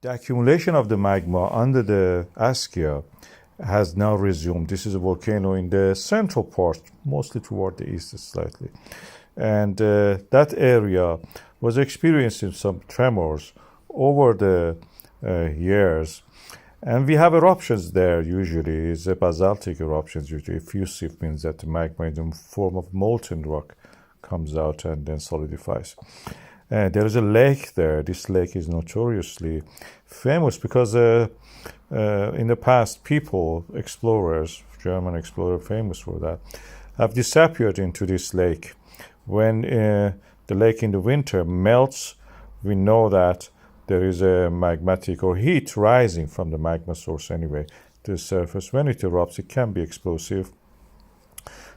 The accumulation of the magma under the Askja has now resumed. This is a volcano in the central part, mostly toward the east slightly. And that area was experiencing some tremors over the years. And we have eruptions there usually. It's a basaltic eruptions usually. Effusive means that the magma in the form of molten rock comes out and then solidifies. There is a lake there. This lake is notoriously famous because in the past, people, explorers, German explorer famous for that, have disappeared into this lake. When the lake in the winter melts, we know that there is a magmatic or heat rising from the magma source anyway to the surface. When it erupts, it can be explosive.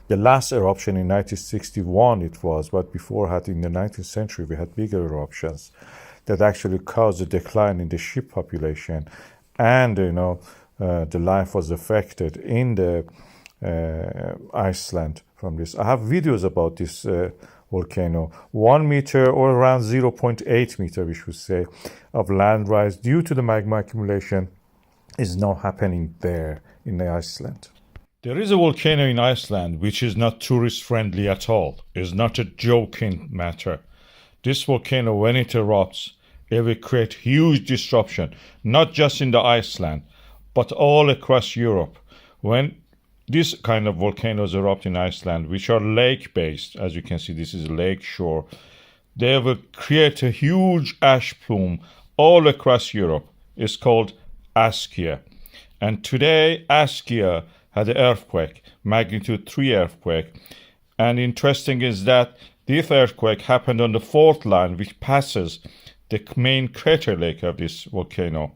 The last eruption in 1961 it was, but before that in the 19th century we had bigger eruptions that actually caused a decline in the sheep population, and the life was affected in the Iceland from this. I have videos about this volcano. 1 meter or around 0.8 meter, we should say, of land rise due to the magma accumulation is now happening there in Iceland. There is a volcano in Iceland which is not tourist friendly at all. It's not a joking matter. This volcano, when it erupts, it will create huge disruption, not just in the Iceland, but all across Europe. When this kind of volcanoes erupt in Iceland, which are lake-based, as you can see, this is a lake shore, they will create a huge ash plume all across Europe. It's called Askja. And today, Askja had an earthquake, magnitude 3 earthquake. And interesting is that this earthquake happened on the fault line, which passes the main crater lake of this volcano.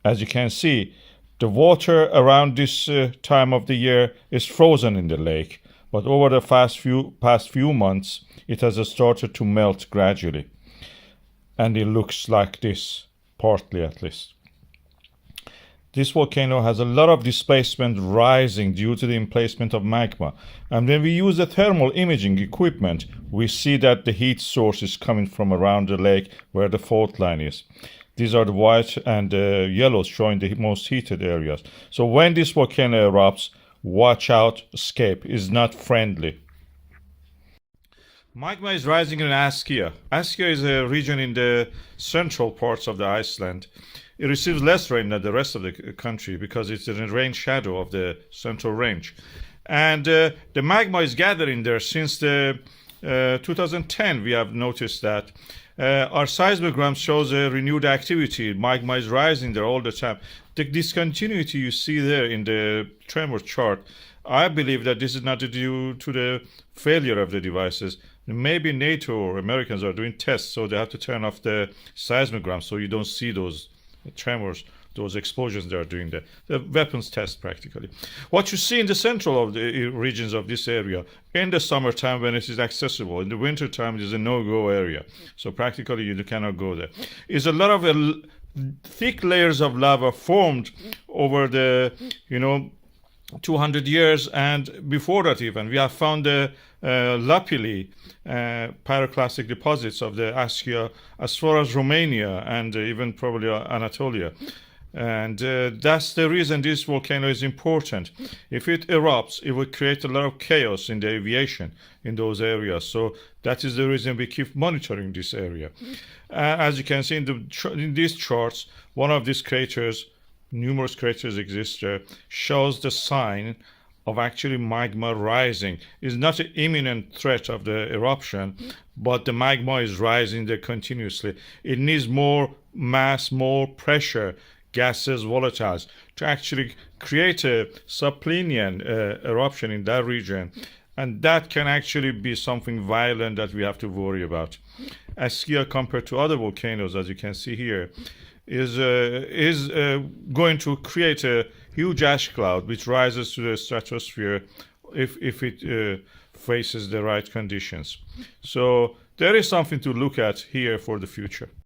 As you can see, the water around this time of the year is frozen in the lake, but over the past few months, it has started to melt gradually. And it looks like this, partly at least. This volcano has a lot of displacement rising due to the emplacement of magma. And when we use the thermal imaging equipment, we see that the heat source is coming from around the lake where the fault line is. These are the white and yellows showing the most heated areas. So when this volcano erupts, watch out, escape is not friendly. Magma is rising in Askja. Askja is a region in the central parts of the Iceland. It receives less rain than the rest of the country because it's in the rain shadow of the central range. And the magma is gathering there since the 2010. We have noticed that. Our seismogram shows a renewed activity. Magma is rising there all the time. The discontinuity you see there in the tremor chart, I believe that this is not due to the failure of the devices. Maybe NATO or Americans are doing tests, so they have to turn off the seismogram so you don't see those tremors, those explosions they are doing there. The weapons test practically. What you see in the central of the regions of this area, in the summertime when it is accessible, in the wintertime it is a no-go area. So practically you cannot go there. Is a lot of thick layers of lava formed over the 200 years, and before that even we have found the lapilli pyroclastic deposits of the Askja as far as Romania and even probably Anatolia. And that's the reason this volcano is important. If it erupts, it will create a lot of chaos in the aviation in those areas. So that is the reason we keep monitoring this area. As you can see in these charts, one of these craters, numerous craters exist there, shows the sign of actually magma rising. It's not an imminent threat of the eruption, but the magma is rising there continuously. It needs more mass, more pressure, gases, volatiles, to actually create a subplinian eruption in that region. And that can actually be something violent that we have to worry about. Askja, compared to other volcanoes, as you can see here, is going to create a huge ash cloud which rises to the stratosphere if it faces the right conditions. So there is something to look at here for the future.